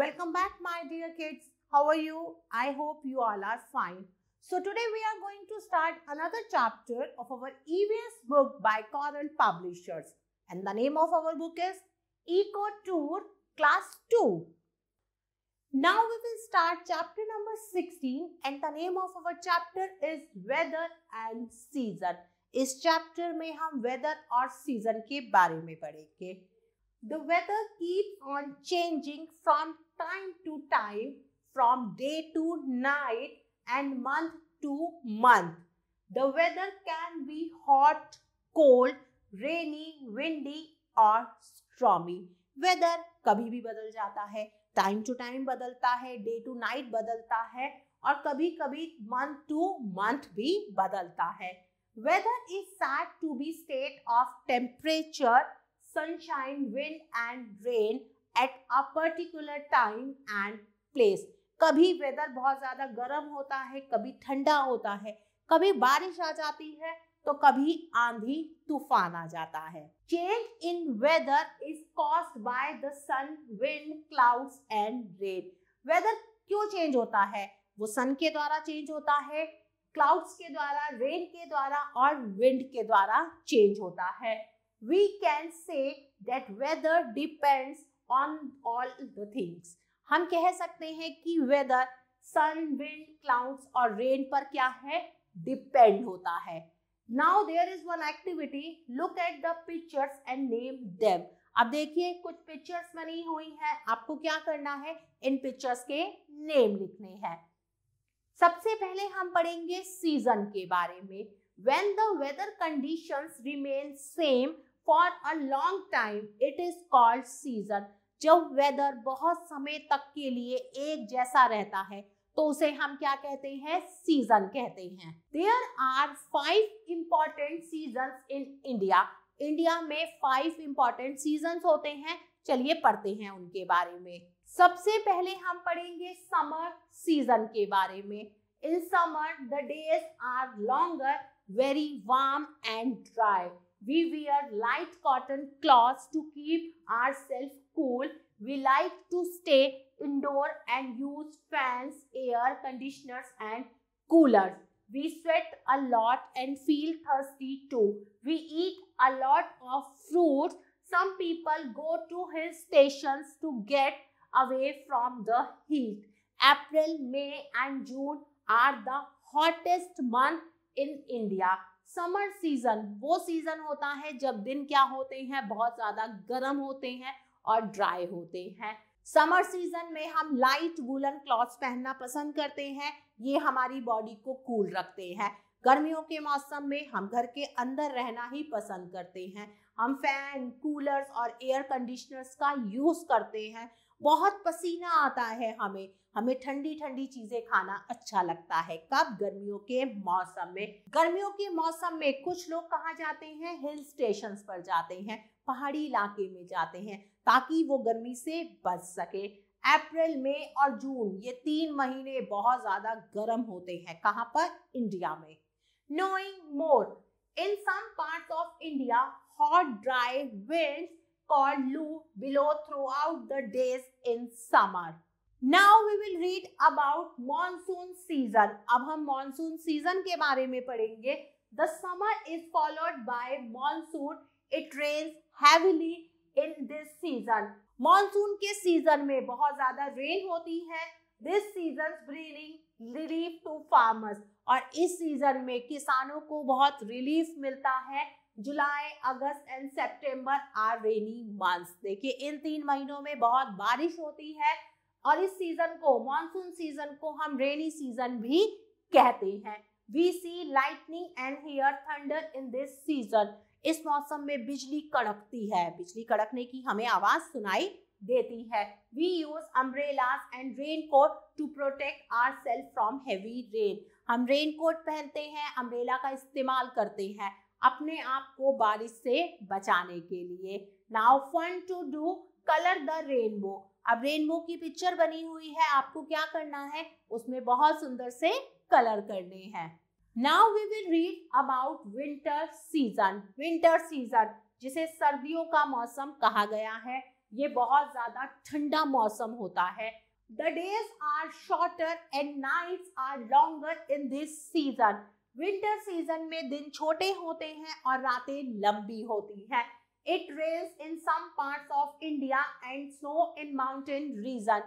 Welcome back, my dear kids. How are you? I hope you all are fine. So today we are going to start another chapter of our EVS book by Coral Publishers. And the name of our book is Eco Tour Class 2. Now we will start chapter number 16 and the name of our chapter is Weather and Season. इस chapter में हम weather और season के बारे में पढ़ेंगे. The weather keeps on changing from time to time, from day to night and month to month. The weather can be hot, cold, rainy, windy or stormy. Weather कभी भी बदल जाता है, time to time बदलता है, day to night बदलता है और कभी कभी month to month भी बदलता है. Weather is said to be state of temperature, sunshine, wind and rain at a particular time and place. कभी वेदर बहुत ज्यादा गर्म होता है, कभी ठंडा होता है, कभी बारिश आ जाती है तो कभी आंधी तूफान आ जाता है. Change in weather is caused by the sun, wind, clouds and rain. Weather क्यों चेंज होता है? वो सन के द्वारा चेंज होता है, क्लाउड्स के द्वारा, रेन के द्वारा और विंड के द्वारा चेंज होता है. We can say that weather depends on all the things. हम कह सकते हैं कि वेदर सन, विंड, क्लाउड्स और रेन पर क्या है? डिपेंड होता है. Now there is one activity. Look at the pictures and name them. अब देखिए कुछ पिक्चर्स बनी हुई हैं. आपको क्या करना है? इन पिक्चर्स के नेम लिखने हैं. सबसे पहले हम पढ़ेंगे सीजन के बारे में. When the weather conditions remain same for a long time, it is called season. जब वेदर बहुत समय तक के लिए एक जैसा रहता है तो उसे हम क्या कहते हैं? सीजन कहते हैं. There are 5 important seasons in India. India में 5 important seasons होते हैं. चलिए पढ़ते हैं उनके बारे में. सबसे पहले हम पढ़ेंगे समर सीजन के बारे में. In summer, the days are longer, very warm and dry. We wear light cotton cloths to keep ourselves cool. We like to stay indoor and use fans, air conditioners and coolers. We sweat a lot and feel thirsty too. We eat a lot of fruits. Some people go to hill stations to get away from the heat. April, May and June are the hottest month in India. Summer season वो season होता है जब दिन क्या होते हैं? बहुत ज्यादा गर्म होते हैं और ड्राई होते हैं. समर सीजन में हम लाइट वूलन क्लॉथ्स पहनना पसंद करते हैं. ये हमारी बॉडी को कूल रखते हैं. गर्मियों के मौसम में हम घर के अंदर रहना ही पसंद करते हैं. हम फैन, कूलर्स और एयर कंडीशनर्स का यूज करते हैं. बहुत पसीना आता है हमें ठंडी ठंडी चीजें खाना अच्छा लगता है. कब? गर्मियों के मौसम में. गर्मियों के मौसम में कुछ लोग कहाँ जाते हैं? हिल स्टेशंस पर जाते हैं, पहाड़ी इलाके में जाते हैं ताकि वो गर्मी से बच सके. अप्रैल, मई और जून ये 3 महीने बहुत ज्यादा गर्म होते हैं. कहाँ पर? इंडिया में. Knowing more, in some parts of India, hot dry winds called loo blow throughout the days in summer. Now we will read about monsoon season. अब हम monsoon season के बारे में पढ़ेंगे. The summer is followed by monsoon. It rains heavily in this season. Monsoon के season में बहुत ज्यादा रेन होती है. This season bringing relief to farmers. और इस सीजन में किसानों को बहुत रिलीफ मिलता है. July, August and September are rainy months. देखिए इन 3 महीनों में बहुत बारिश होती है और इस सीजन को, मॉनसून सीजन को हम रेनी सीजन भी कहते हैं. We see lightning and hear thunder in this season. इस मौसम में बिजली कड़कती है. बिजली कड़कने की हमें आवाज सुनाई देती है. We use umbrellas and raincoat to protect ourselves from heavy rain. हम रेनकोट पहनते हैं, अम्ब्रेला का इस्तेमाल करते हैं अपने आप को बारिश से बचाने के लिए. Now fun to do colour the rainbow. अब रेनबो की पिक्चर बनी हुई है. आपको क्या करना है? उसमें बहुत सुंदर से कलर करने हैं. Now we will read about winter season. Winter season जिसे सर्दियों का मौसम कहा गया है. ये बहुत ज्यादा ठंडा मौसम होता है। The days are shorter and nights are longer in this season. Winter season में दिन छोटे होते हैं और रातें लंबी होती हैं। It rains in some parts of India and snow in mountain region.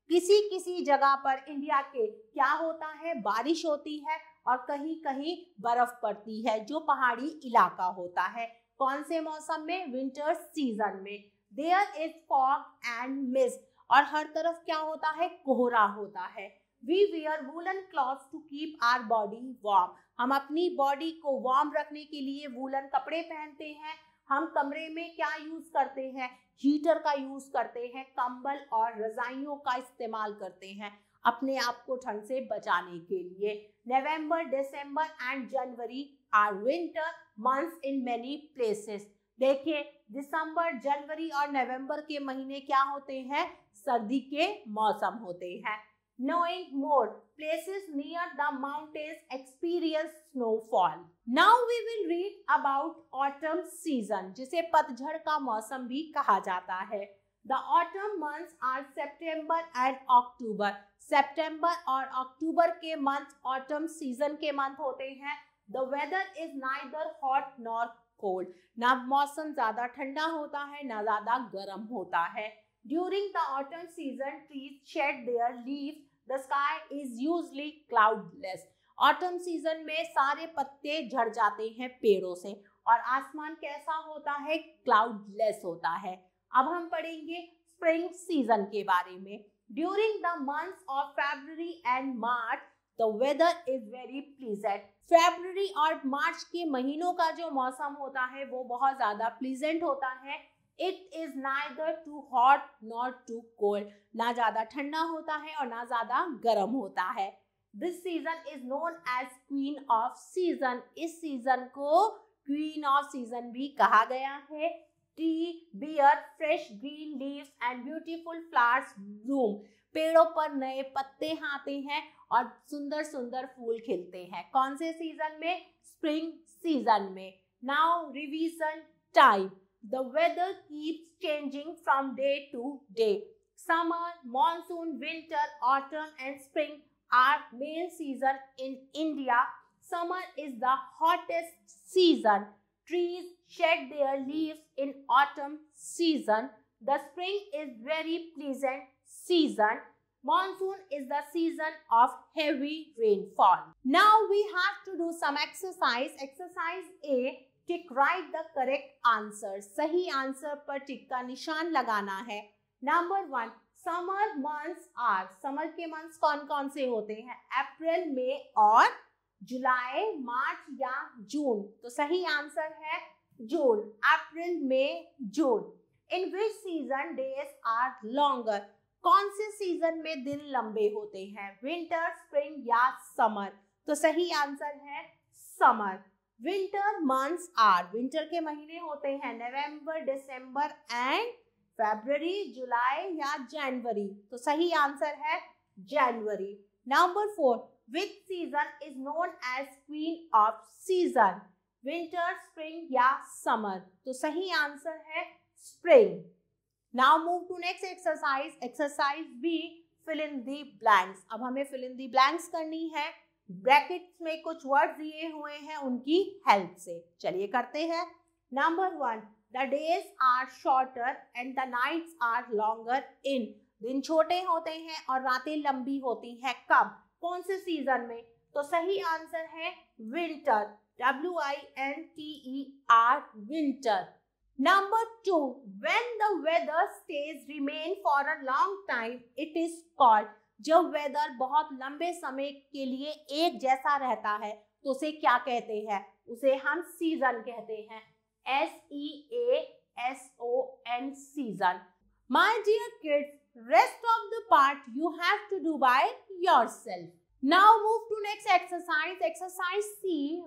किसी किसी जगह पर इंडिया के क्या होता है, बारिश होती है और कहीं कहीं बर्फ पड़ती है जो पहाड़ी इलाका होता है। कौन से मौसम में? विंटर सीजन में। There is fog and mist. और हर तरफ क्या होता है? कोहरा होता है। We wear woolen cloths to keep our body warm. हम अपनी बॉडी को वार्म रखने के लिए वूलन कपड़े पहनते हैं। हम कमरे में क्या यूज करते हैं? हीटर का यूज करते हैं, कंबल और रजाइयों का इस्तेमाल करते हैं अपने आप को ठंड से बचाने के लिए। November, December and January are winter months in many places. देखिए, दिसंबर, जनवरी और नवंबर के महीने क्या होते हैं? सर्दी के मौसम होते हैं। Knowing more, places near the mountains experience snowfall. Now we will read about autumn season, जिसे पतझड़ का मौसम भी कहा जाता है। The autumn months are September and October. September और अक्टूबर के मंथ autumn season के मंथ होते हैं। The weather is neither hot nor cold. ना मौसम ज्यादा ठंडा होता है ना ज्यादा गर्म होता है। During the autumn season, trees shed their leaves. The sky is usually cloudless. Autumn season में सारे पत्ते झड़ जाते हैं पेड़ों से और आसमान कैसा होता है? Cloudless होता है। अब हम पढ़ेंगे spring season के बारे में। During the months of February and March, the weather is very pleasant. February और मार्च के महीनों का जो मौसम होता है वो बहुत ज्यादा pleasant होता है। It is neither too hot nor too cold. ना ज्यादा ठंडा होता है और ना ज्यादा गर्म होता है। This season is known as Queen of Season. इस सीजन को Queen of Season भी कहा गया है। Tree bear fresh green leaves and beautiful flowers bloom. पेड़ों पर नए पत्ते आते हैं और सुंदर सुंदर फूल खिलते हैं। कौन से सीजन में? स्प्रिंग सीजन में। Now revision time. The weather keeps changing from day to day. Summer, monsoon, winter, autumn and spring are main season in India. Summer is the hottest season. Trees shed their leaves in autumn season. The spring is very pleasant season. Monsoon is the season of heavy rainfall. Now we have to do some exercise. Exercise A. Tick right the correct answer. सही answer पर tick का निशान लगाना है। Number 1, summer months are. Summer के months कौन कौन से होते हैं? अप्रैल, मई और जुलाई, मार्च या जून। तो सही आंसर है June. April, May, June. In which season days are longer. कौन से सीजन में दिन लंबे होते हैं? विंटर, स्प्रिंग या समर। तो सही आंसर है summer. Winter months are. Winter के महीने होते हैं नवंबर, दिसंबर एंड फरवरी, जुलाई या जनवरी। तो सही आंसर है January. Number 4, which season is known as queen of season. Winter, spring या समर। तो सही आंसर है spring. Now move to next exercise. Exercise B, fill in the blanks. अब हमें फिल इन दी ब्लैंक्स करनी है। Brackets में कुछ वर्ड्स दिए हुए हैं उनकी हेल्प से। चलिए करते हैं। Number 1, the days are shorter and the nights are longer in. दिन छोटे होते हैं और रातें लंबी होती हैं। कब? कौन से सीजन में? तो सही आंसर है winter. WINTER, winter. Number 2, when the weather stays remain for a long time, it is called. जब वेदर बहुत लंबे समय के लिए एक जैसा रहता है तो उसे क्या कहते हैं? उसे हम सीजन कहते हैं। SEASON, season. My dear kids, rest of the part you have to do by yourself. Now move to next exercise. Exercise C.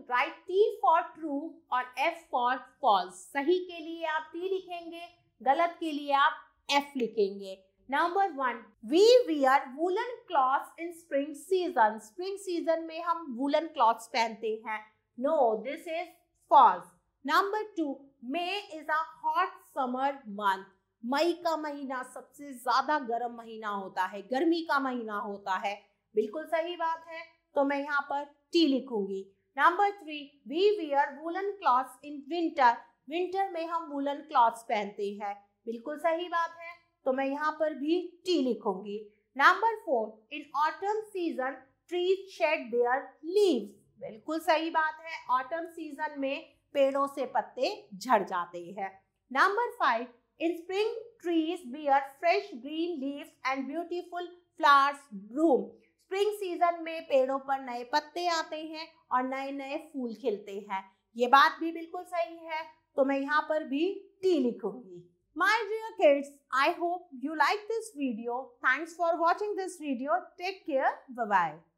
Write T for true और F for false. सही के लिए आप T लिखेंगे, गलत के लिए आप F लिखेंगे। Number 1, we wear woolen cloths in spring season. Spring season में हम woolen cloths पहनते हैं। No, this is false. Number 2, May is a hot summer month. मई का महीना सबसे ज्यादा गर्म महीना होता है, गर्मी का महीना होता है। बिल्कुल सही बात है, तो मैं यहाँ पर टी लिखूंगी। Number 3, we wear woollen clothes in winter. Winter में हम वुलन क्लॉथ्स पहनते हैं। बिल्कुल सही बात है, तो मैं यहाँ पर भी टी लिखूंगी। Number 4, in autumn season trees shade there leaves. बिल्कुल सही बात है, ऑटम सीजन में पेड़ों से पत्ते झड़ जाते हैं। Number 5, in spring trees bear fresh green leaves and beautiful flowers bloom. Spring season में पेड़ों पर नए पत्ते आते हैं और नए नए फूल खिलते हैं। ये बात भी बिल्कुल सही है, तो मैं यहाँ पर भी टी लिखूंगी। My dear kids, I hope you like this video. Thanks for watching this video. Take care. Bye-bye.